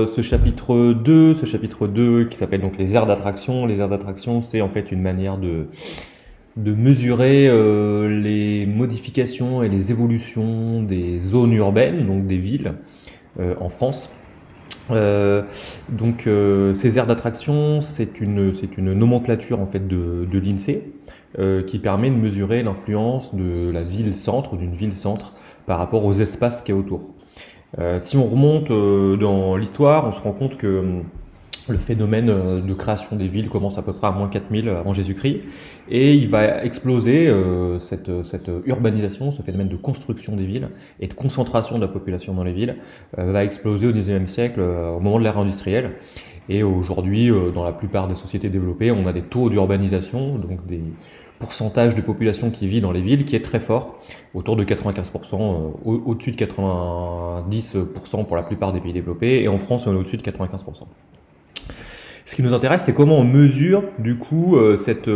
Ce chapitre 2 qui s'appelle donc les aires d'attraction. Les aires d'attraction, c'est en fait une manière de mesurer les modifications et les évolutions des zones urbaines, donc des villes en France. Ces aires d'attraction, c'est une nomenclature en fait de l'INSEE qui permet de mesurer l'influence de la ville-centre, d'une ville-centre, par rapport aux espaces qu'il y a autour. Si on remonte dans l'histoire, on se rend compte que le phénomène de création des villes commence à peu près à moins 4000 avant Jésus-Christ, et il va exploser cette urbanisation, ce phénomène de construction des villes et de concentration de la population dans les villes, va exploser au XIXe siècle, au moment de l'ère industrielle. Et aujourd'hui, dans la plupart des sociétés développées, on a des taux d'urbanisation, donc des pourcentages de population qui vit dans les villes, qui est très fort, autour de 95%, au-dessus de 90% pour la plupart des pays développés, et en France, on est au-dessus de 95%. Ce qui nous intéresse, c'est comment on mesure du coup cette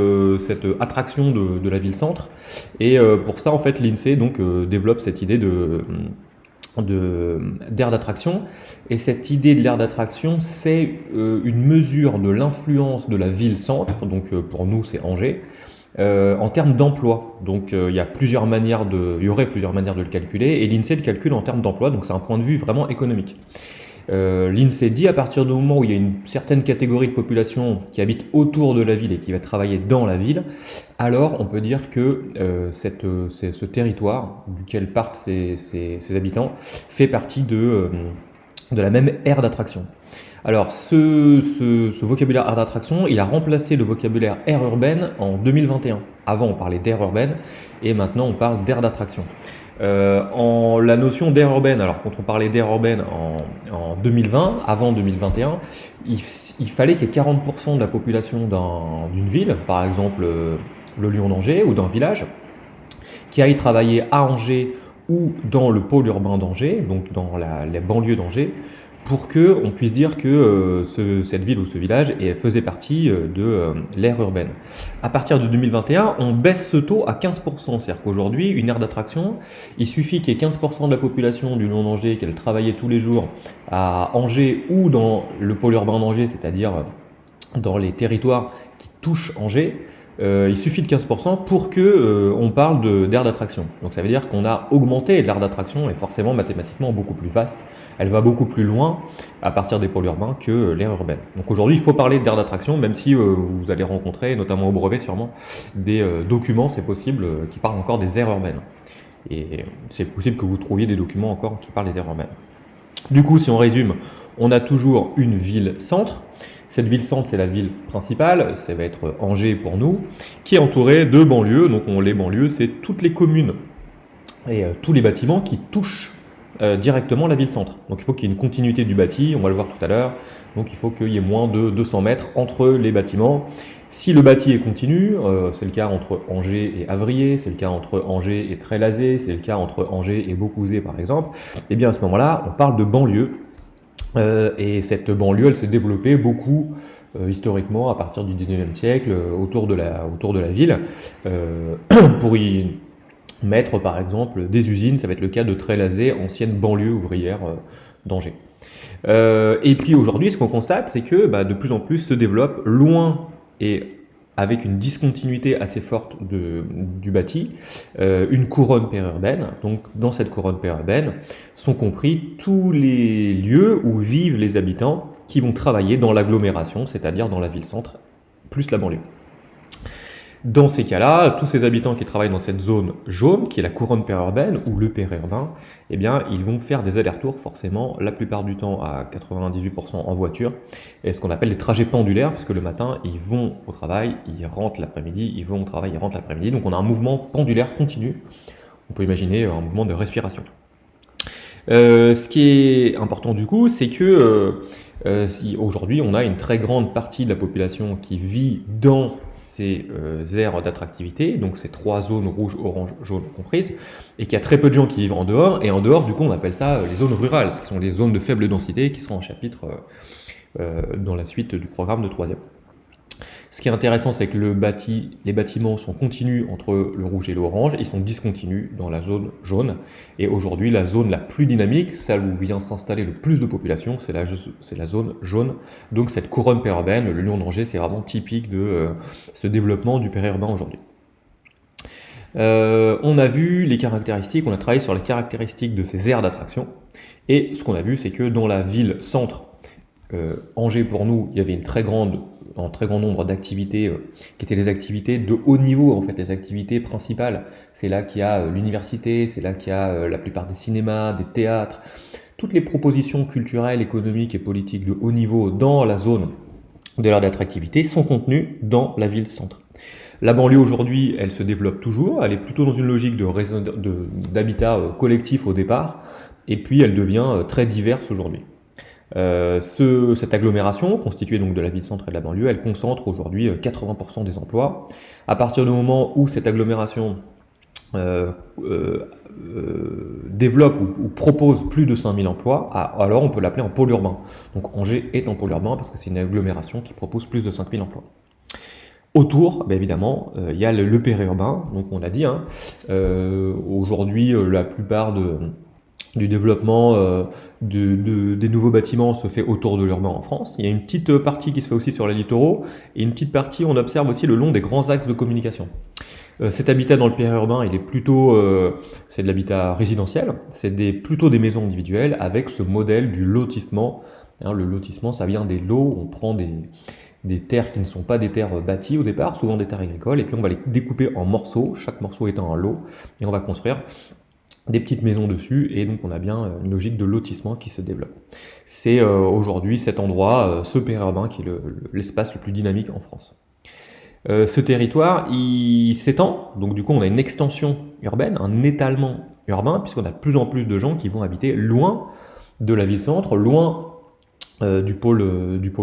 attraction de la ville-centre. Et pour ça, en fait, l'INSEE développe cette idée d'aire d'attraction. Et cette idée de l'aire d'attraction, c'est une mesure de l'influence de la ville-centre, donc pour nous c'est Angers, en termes d'emploi. Donc il y aurait plusieurs manières de le calculer, et l'INSEE le calcule en termes d'emploi, donc c'est un point de vue vraiment économique. L'INSEE dit à partir du moment où il y a une certaine catégorie de population qui habite autour de la ville et qui va travailler dans la ville, alors on peut dire que ce territoire duquel partent ces habitants fait partie de la même aire d'attraction. Alors ce vocabulaire aire d'attraction, il a remplacé le vocabulaire aire urbaine en 2021. Avant on parlait d'aire urbaine et maintenant on parle d'aire d'attraction. La notion d'aire urbaine, alors quand on parlait d'aire urbaine en 2020, avant 2021, il fallait qu'il y ait 40% de la population d'une ville, par exemple le Lyon d'Angers ou d'un village, qui aille travailler à Angers ou dans le pôle urbain d'Angers, donc dans les banlieues d'Angers, pour qu'on puisse dire que cette ville ou ce village faisait partie de l'aire urbaine. À partir de 2021, on baisse ce taux à 15%. C'est-à-dire qu'aujourd'hui, une aire d'attraction, il suffit qu'il y ait 15% de la population du Lyon d'Angers qu'elle travaillait tous les jours à Angers ou dans le pôle urbain d'Angers, c'est-à-dire dans les territoires qui touchent Angers. Il suffit de 15% pour qu'on parle d'aire d'attraction. Donc ça veut dire qu'on a augmenté l'aire d'attraction, et forcément mathématiquement beaucoup plus vaste. Elle va beaucoup plus loin à partir des pôles urbains que l'aire urbaine. Donc aujourd'hui il faut parler d'aire d'attraction, même si vous allez rencontrer, notamment au brevet sûrement, des documents, c'est possible, qui parlent encore des aires urbaines. Et c'est possible que vous trouviez des documents encore qui parlent des aires urbaines. Du coup, si on résume, on a toujours une ville-centre. Cette ville-centre, c'est la ville principale, ça va être Angers pour nous, qui est entourée de banlieues. Donc les banlieues, c'est toutes les communes et tous les bâtiments qui touchent directement la ville-centre. Donc il faut qu'il y ait une continuité du bâti, on va le voir tout à l'heure. Donc il faut qu'il y ait moins de 200 mètres entre les bâtiments. Si le bâti est continu, c'est le cas entre Angers et Avrier, c'est le cas entre Angers et Trélazé, c'est le cas entre Angers et Beaucouzé par exemple, et bien à ce moment-là, on parle de banlieue. Et cette banlieue, elle s'est développée beaucoup historiquement à partir du 19e siècle autour de la ville pour y mettre par exemple des usines. Ça va être le cas de Trélazé, ancienne banlieue ouvrière d'Angers. Et puis aujourd'hui, ce qu'on constate, c'est que de plus en plus se développe loin et avec une discontinuité assez forte du bâti, une couronne périurbaine. Donc dans cette couronne périurbaine sont compris tous les lieux où vivent les habitants qui vont travailler dans l'agglomération, c'est-à-dire dans la ville-centre, plus la banlieue. Dans ces cas-là, tous ces habitants qui travaillent dans cette zone jaune, qui est la couronne périurbaine ou le périurbain, eh bien, ils vont faire des allers-retours forcément, la plupart du temps à 98% en voiture, et ce qu'on appelle des trajets pendulaires, parce que le matin, ils vont au travail, ils rentrent l'après-midi, ils vont au travail, ils rentrent l'après-midi, donc on a un mouvement pendulaire continu. On peut imaginer un mouvement de respiration. Ce qui est important du coup, c'est que si aujourd'hui on a une très grande partie de la population qui vit dans ces aires d'attractivité, donc ces trois zones rouge, orange, jaune comprises, et qu'il y a très peu de gens qui vivent en dehors, et en dehors du coup on appelle ça les zones rurales, ce qui sont les zones de faible densité qui seront en chapitre dans la suite du programme de 3e. Ce qui est intéressant, c'est que les bâtiments sont continus entre le rouge et l'orange, ils sont discontinus dans la zone jaune. Et aujourd'hui, la zone la plus dynamique, celle où vient s'installer le plus de population, c'est la zone jaune. Donc cette couronne périurbaine, le Lyon d'Angers, c'est vraiment typique de ce développement du périurbain aujourd'hui. On a vu les caractéristiques, on a travaillé sur les caractéristiques de ces aires d'attraction. Et ce qu'on a vu, c'est que dans la ville centre, Angers pour nous, il y avait un très grand nombre d'activités qui étaient des activités de haut niveau, en fait, les activités principales. C'est là qu'il y a l'université, c'est là qu'il y a la plupart des cinémas, des théâtres, toutes les propositions culturelles, économiques et politiques de haut niveau dans la zone de l'aire d'attractivité sont contenues dans la ville centre. La banlieue aujourd'hui, elle se développe toujours, elle est plutôt dans une logique d'habitat collectif au départ, et puis elle devient très diverse aujourd'hui. Cette agglomération, constituée donc de la ville-centre et de la banlieue, elle concentre aujourd'hui 80% des emplois. À partir du moment où cette agglomération développe ou propose plus de 5000 emplois, alors on peut l'appeler en pôle urbain. Donc Angers est en pôle urbain parce que c'est une agglomération qui propose plus de 5000 emplois. Autour, évidemment, il y a le périurbain, donc on l'a dit, hein, aujourd'hui la plupart du développement des nouveaux bâtiments se fait autour de l'urbain en France. Il y a une petite partie qui se fait aussi sur les littoraux, et une petite partie on observe aussi le long des grands axes de communication. Cet habitat dans le périurbain, il est plutôt, c'est de l'habitat résidentiel, c'est plutôt des maisons individuelles avec ce modèle du lotissement. Hein, le lotissement, ça vient des lots, on prend des terres qui ne sont pas des terres bâties au départ, souvent des terres agricoles, et puis on va les découper en morceaux, chaque morceau étant un lot, et on va construire des petites maisons dessus, et donc on a bien une logique de lotissement qui se développe. C'est aujourd'hui cet endroit, ce périurbain, qui est l'espace le plus dynamique en France. Ce territoire, il s'étend, donc du coup on a une extension urbaine, un étalement urbain, puisqu'on a de plus en plus de gens qui vont habiter loin de la ville-centre, loin du pôle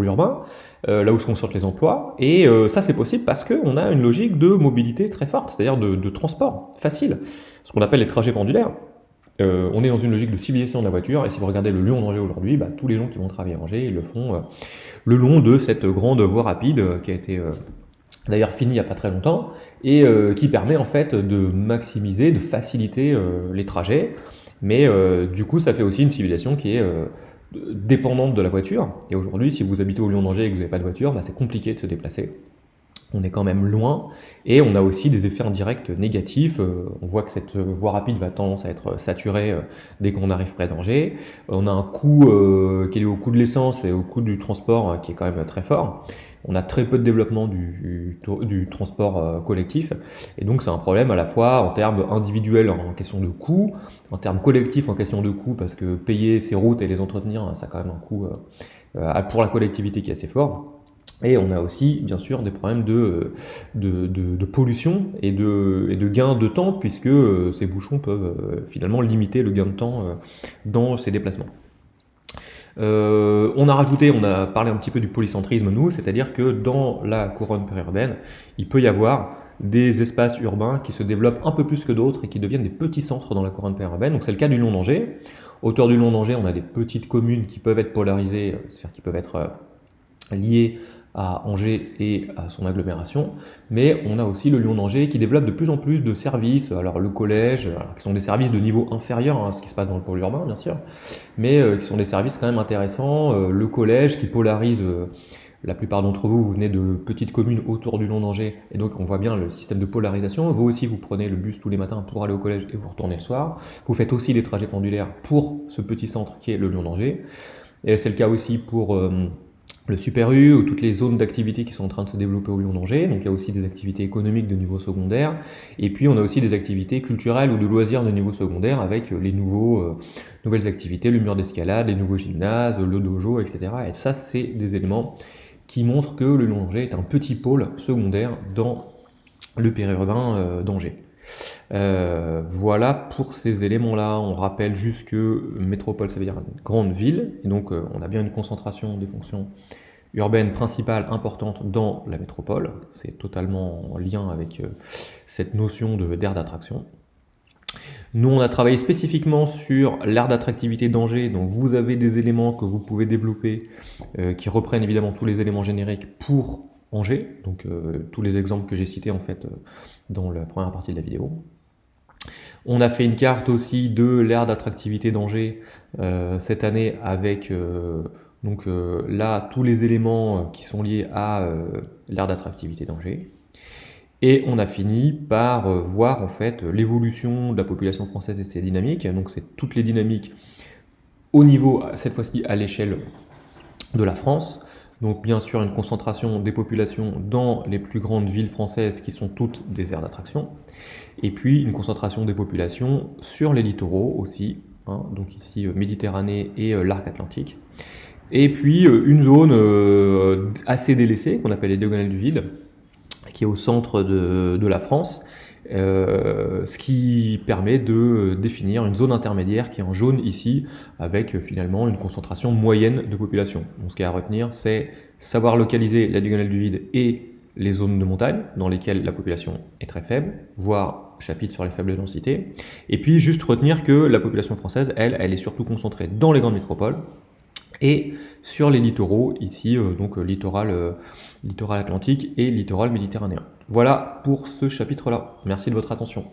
urbain, là où se concentrent les emplois, et ça c'est possible parce qu'on a une logique de mobilité très forte, c'est-à-dire de transport facile, ce qu'on appelle les trajets pendulaires. On est dans une logique de civilisation de la voiture, et si vous regardez le Lyon d'Angers aujourd'hui, tous les gens qui vont travailler à Angers, ils le font le long de cette grande voie rapide qui a été d'ailleurs finie il n'y a pas très longtemps, et qui permet en fait de maximiser, de faciliter les trajets, mais du coup ça fait aussi une civilisation qui est dépendante de la voiture. Et aujourd'hui, si vous habitez au Lyon d'Angers et que vous n'avez pas de voiture, c'est compliqué de se déplacer. On est quand même loin, et on a aussi des effets indirects négatifs. On voit que cette voie rapide va tendance à être saturée dès qu'on arrive près d'Angers. On a un coût qui est lié au coût de l'essence et au coût du transport qui est quand même très fort. On a très peu de développement du transport collectif, et donc c'est un problème à la fois en termes individuels en question de coût, en termes collectifs en question de coût, parce que payer ces routes et les entretenir, ça a quand même un coût pour la collectivité qui est assez fort. Et on a aussi, bien sûr, des problèmes de pollution et de gain de temps, puisque ces bouchons peuvent finalement limiter le gain de temps dans ces déplacements. On a parlé un petit peu du polycentrisme, nous, c'est-à-dire que dans la couronne périurbaine, il peut y avoir des espaces urbains qui se développent un peu plus que d'autres et qui deviennent des petits centres dans la couronne périurbaine. Donc c'est le cas du Lyon d'Angers. Autour du Lyon d'Angers, on a des petites communes qui peuvent être polarisées, c'est-à-dire qui peuvent être liées à Angers et à son agglomération, mais on a aussi le Lyon d'Angers qui développe de plus en plus de services, alors le collège, qui sont des services de niveau inférieur à ce qui se passe dans le pôle urbain bien sûr, mais qui sont des services quand même intéressants, le collège qui polarise, la plupart d'entre vous, vous venez de petites communes autour du Lyon d'Angers, et donc on voit bien le système de polarisation. Vous aussi, vous prenez le bus tous les matins pour aller au collège et vous retournez le soir, vous faites aussi des trajets pendulaires pour ce petit centre qui est le Lyon d'Angers, et c'est le cas aussi pour le Super U, ou toutes les zones d'activité qui sont en train de se développer au Lyon d'Angers. Donc il y a aussi des activités économiques de niveau secondaire, et puis on a aussi des activités culturelles ou de loisirs de niveau secondaire avec les nouvelles activités, le mur d'escalade, les nouveaux gymnases, le dojo, etc. Et ça, c'est des éléments qui montrent que le Lyon d'Angers est un petit pôle secondaire dans le périurbain d'Angers. Voilà pour ces éléments-là. On rappelle juste que métropole, ça veut dire une grande ville, et donc on a bien une concentration des fonctions urbaines principales importantes dans la métropole. C'est totalement en lien avec cette notion d'aire d'attraction. Nous, on a travaillé spécifiquement sur l'aire d'attractivité d'Angers, donc vous avez des éléments que vous pouvez développer qui reprennent évidemment tous les éléments génériques pour Angers, donc tous les exemples que j'ai cités en fait dans la première partie de la vidéo. On a fait une carte aussi de l'aire d'attractivité d'Angers cette année avec là tous les éléments qui sont liés à l'aire d'attractivité d'Angers. Et on a fini par voir en fait l'évolution de la population française et ses dynamiques. Donc c'est toutes les dynamiques au niveau, cette fois-ci à l'échelle de la France. Donc bien sûr une concentration des populations dans les plus grandes villes françaises qui sont toutes des aires d'attraction. Et puis une concentration des populations sur les littoraux aussi, hein, donc ici Méditerranée et l'arc atlantique. Et puis une zone assez délaissée qu'on appelle les diagonales du vide, qui est au centre de la France, ce qui permet de définir une zone intermédiaire qui est en jaune ici, avec finalement une concentration moyenne de population. Donc ce qu'il y a à retenir, c'est savoir localiser la diagonale du vide et les zones de montagne dans lesquelles la population est très faible, voire chapitre sur les faibles densités, et puis juste retenir que la population française, elle est surtout concentrée dans les grandes métropoles, et sur les littoraux, ici, donc littoral atlantique et littoral méditerranéen. Voilà pour ce chapitre-là. Merci de votre attention.